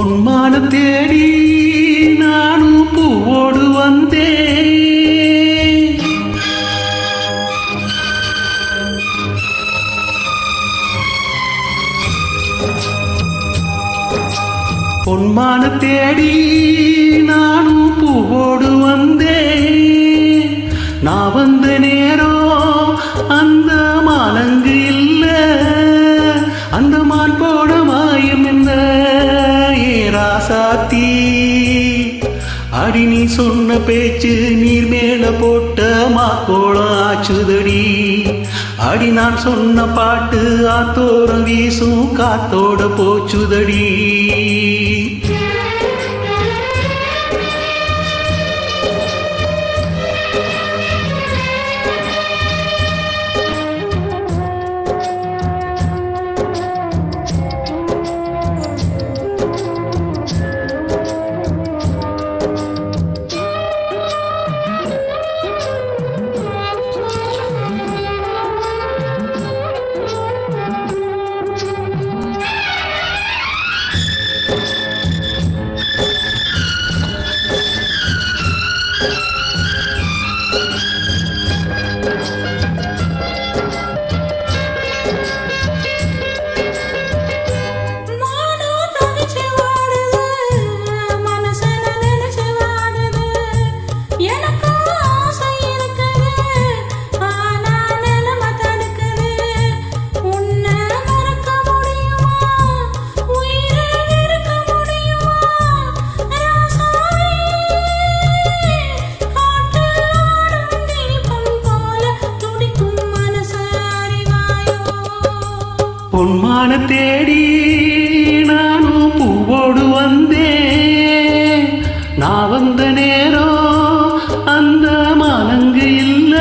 பொன்மான தேடி நானும் பூவோடு வந்தேன். பொன்மான தேடி நானும் பூவோடு வந்தேன். நான் வந்த நேரம் அந்த மாலங்கு இல்ல, அந்த மான் போட மாயம் என்ன ஏராசாத்தி. அடி நீ சொன்ன பேச்சு நீர் மேல போட்ட மாக்கோளம் ஆச்சுதடி. அடி நான் சொன்ன பாட்டு ஆத்தோரம் வீசும் காத்தோட போச்சுதடி. பொன்மான தேடி நானும் பூவோடு வந்தேன். நான் வந்த நேரம் அந்த மாலங்கு இல்ல.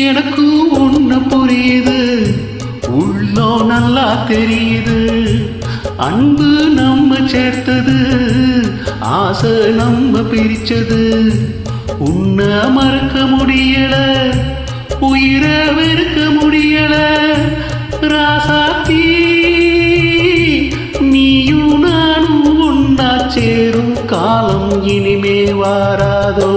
எனக்கு ஒண்ணு புரியுது, உள்ளம் நல்லா தெரியுது. அன்பு நம்ம சேர்த்தது, ஆசை நம்ம பிரிச்சது. உன்னை மறக்க முடியல, உயிரை வெறுக்க முடியல. ராசாத்தி நீயும் நானும் ஒன்னா சேரும் காலம் இனிமே வாராதோ.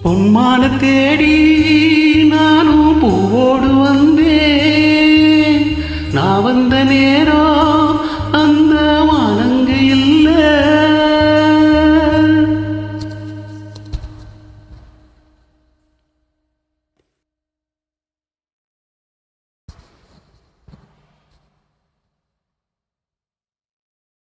பொன்மான தேடி நானும் பூவோடு